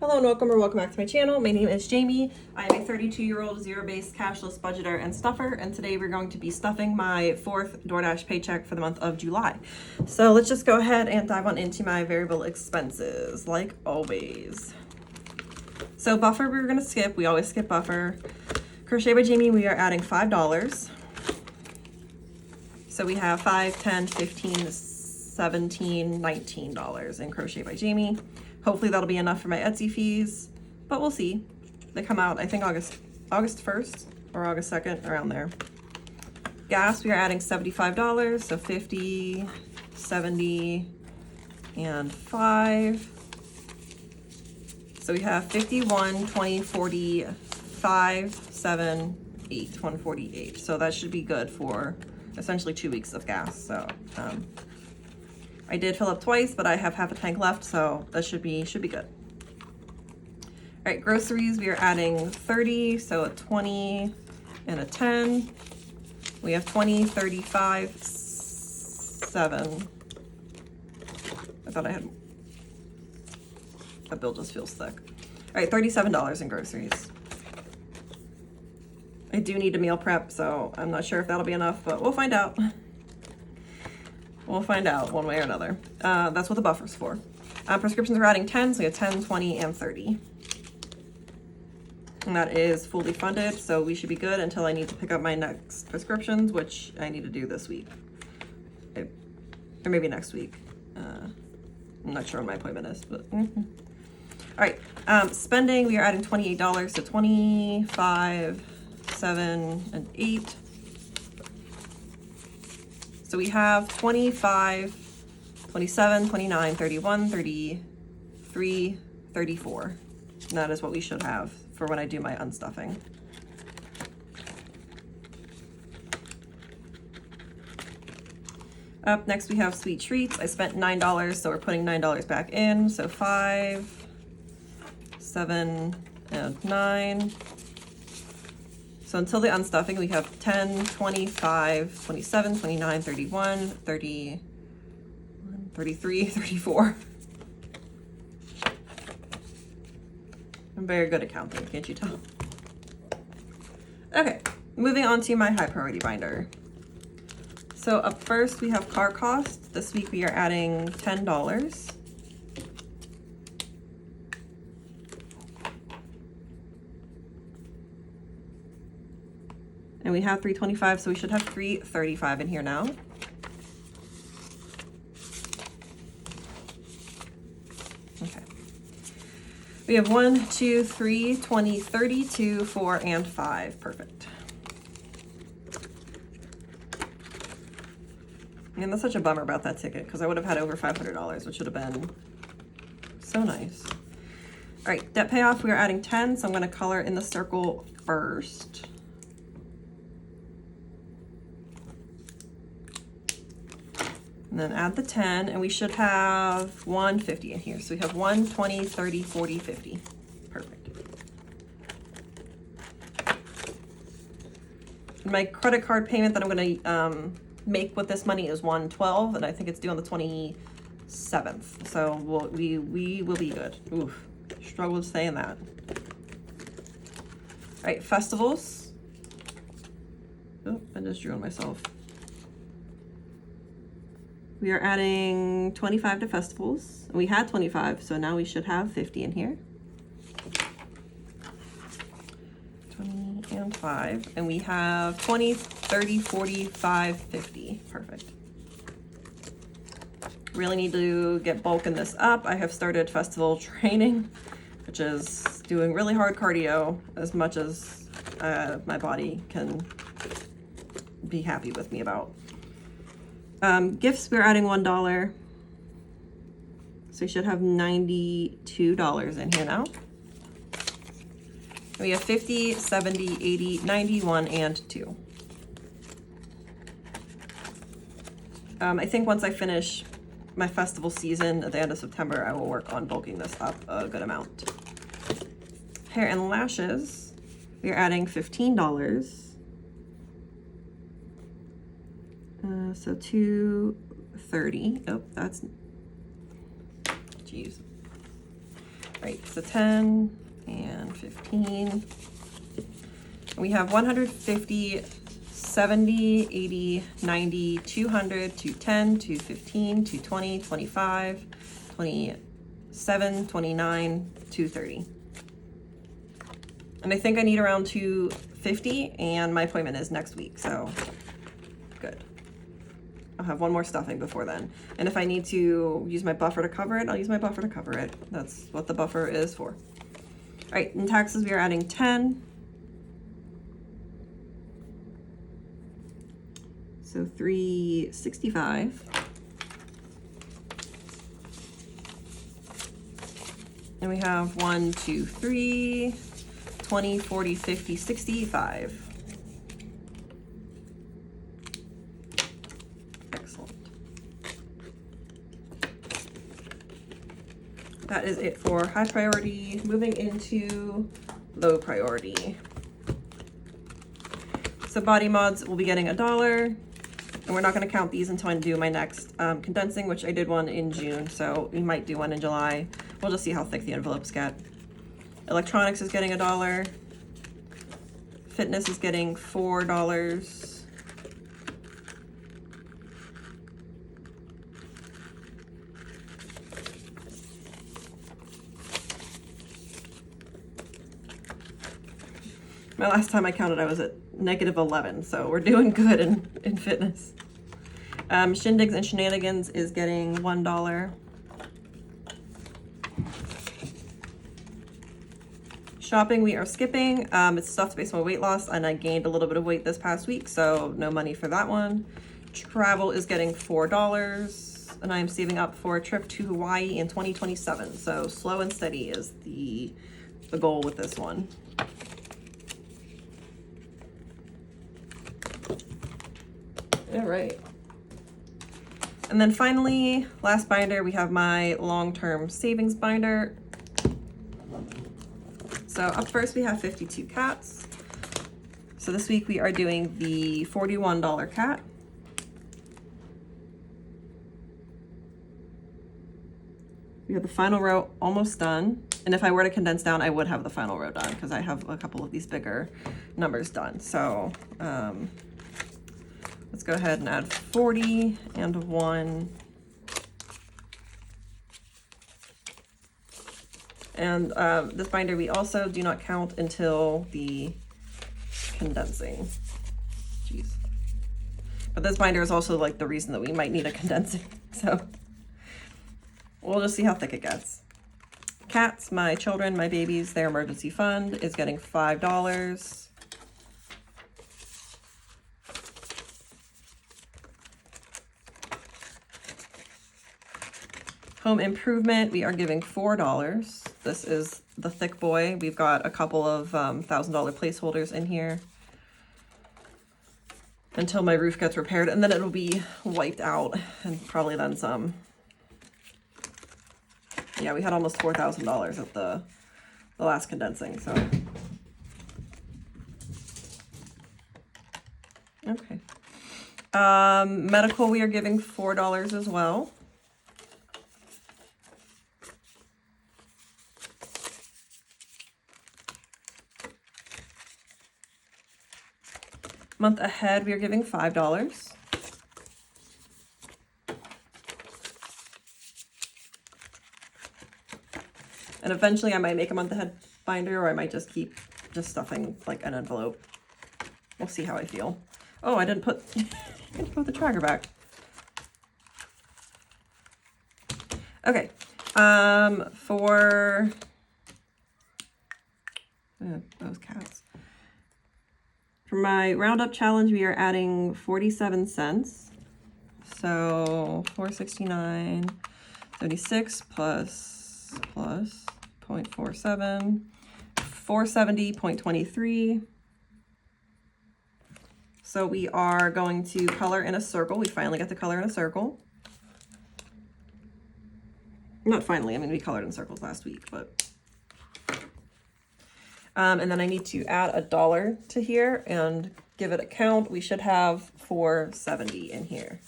Hello and welcome back to my channel. My name is Jamie. I am a 32-year-old zero-based cashless budgeter and stuffer, and today we're going to be stuffing my fourth DoorDash paycheck for the month of July. So let's just go ahead and dive on into my variable expenses, like always. So buffer we're gonna skip. We always skip buffer. Crochet by Jamie, we are adding $5. So we have $5, $10, $15, $17, $19 in Crochet by Jamie. Hopefully that'll be enough for my Etsy fees, but we'll see. They come out, I think August 1st or August 2nd, around there. Gas, we are adding $75, so 50, 70, and 5. So we have 51, 20, 40, 5, 7, 8, 148. So that should be good for essentially 2 weeks of gas. So I did fill up twice, but I have half a tank left, so that should be good. All right, groceries, we are adding 30, so a 20 and a 10. We have 20, 35, 7. I thought I had, that bill just feels thick. All right, $37 in groceries. I do need to meal prep, so I'm not sure if that'll be enough, but we'll find out. We'll find out one way or another. That's what the buffer's for. Prescriptions are adding 10, so we have 10, 20, and 30. And that is fully funded, so we should be good until I need to pick up my next prescriptions, which I need to do this week. Or maybe next week. I'm not sure when my appointment is, but. All right, spending, we are adding $28, so 25, 7, and 8. So we have 25, 27, 29, 31, 33, 34. And that is what we should have for when I do my unstuffing. Up next we have sweet treats. I spent $9, so we're putting $9 back in. So 5, 7, and 9. So until the unstuffing, we have 10, 25, 27, 29, 31, 30, 33, 34. I'm very good at counting, can't you tell? Okay, moving on to my high priority binder. So up first, we have car cost. This week we are adding $10. And we have $325, so we should have $335 in here now. Okay. We have 1, 2, 3, 20, 32, 4, and 5. Perfect. And that's such a bummer about that ticket, because I would have had over $500, which would have been so nice. All right, debt payoff, we are adding 10, so I'm going to color in the circle first. And then add the 10, and we should have 150 in here. So we have 1, 20, 30, 40, 50. Perfect. And my credit card payment that I'm gonna make with this money is $112, and I think it's due on the 27th. So we will be good. Oof, struggle with saying that. All right, festivals. Oh, I just drew on myself. We are adding 25 to festivals. We had 25, so now we should have 50 in here. 20 and 5. And we have 20, 30, 40, 5, 50. Perfect. Really need to get bulking this up. I have started festival training, which is doing really hard cardio as much as my body can be happy with me about. Gifts, we're adding $1. So you should have $92 in here now. We have 50, 70, 80, 91, and 2. I think once I finish my festival season at the end of September, I will work on bulking this up a good amount. Hair and lashes, we are adding $15. So 230. Oh, that's, geez. Right, so 10 and 15. We have 150, 70, 80, 90, 200, 210, 215, 220, 25, 27, 29, 230. And I think I need around 250, and my appointment is next week, so good. I'll have one more stuffing before then. And if I need to use my buffer to cover it, I'll use my buffer to cover it. That's what the buffer is for. All right, in taxes, we are adding 10. So 365. And we have 1, 2, 3, 20, 40, 50, 65. Excellent. That is it for high priority. Moving into low priority. So body mods will be getting $1. And we're not going to count these until I do my next condensing, which I did one in June, so we might do one in July. We'll just see how thick the envelopes get. Electronics is getting $1. Fitness is getting $4. My last time I counted, I was at -11, so we're doing good in fitness. Shindigs and Shenanigans is getting $1. Shopping, we are skipping. It's stuff based on my weight loss, and I gained a little bit of weight this past week, so no money for that one. Travel is getting $4, and I'm saving up for a trip to Hawaii in 2027. So slow and steady is the goal with this one. All right. And then finally, last binder, we have my long-term savings binder. So up first, we have 52 cats. So this week we are doing the $41 cat. We have the final row almost done. And if I were to condense down, I would have the final row done because I have a couple of these bigger numbers done. So let's go ahead and add 40 and 1. And this binder we also do not count until the condensing. Jeez. But this binder is also like the reason that we might need a condensing. So we'll just see how thick it gets. Cats, my children, my babies, their emergency fund is getting $5. Home improvement, we are giving $4. This is the thick boy. We've got a couple of $1,000 placeholders in here until my roof gets repaired, and then it'll be wiped out and probably then some. Yeah, we had almost $4,000 at the last condensing, so. Okay. Medical, we are giving $4 as well. Month ahead, we are giving $5. And eventually I might make a month ahead binder, or I might just keep just stuffing like an envelope. We'll see how I feel. Oh, I didn't put, the tracker back. Okay, for those cats. For my roundup challenge, we are adding 47 cents. So 469.76 plus 0.47, 470.23. So we are going to color in a circle. We finally got to color in a circle. Not finally, I mean, we colored in circles last week, but. And then I need to add $1 to here and give it a count. We should have 470 in here.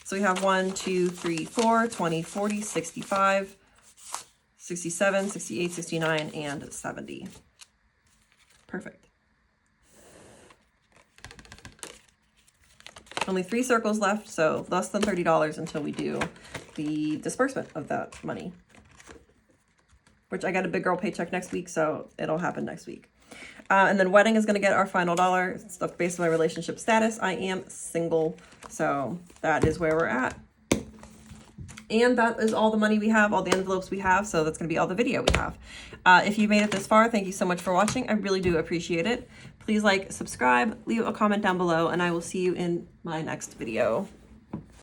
So we have 1, 2, 3, 4, 20, 40, 65, 67, 68, 69, and 70. Perfect. Only 3 circles left, so less than $30 until we do the disbursement of that money. Which I got a big girl paycheck next week, so it'll happen next week. And then wedding is going to get our final dollar. It's based on my relationship status. I am single, so that is where we're at. And that is all the money we have, all the envelopes we have, so that's going to be all the video we have. If you made it this far, thank you so much for watching. I really do appreciate it. Please like, subscribe, leave a comment down below, and I will see you in my next video.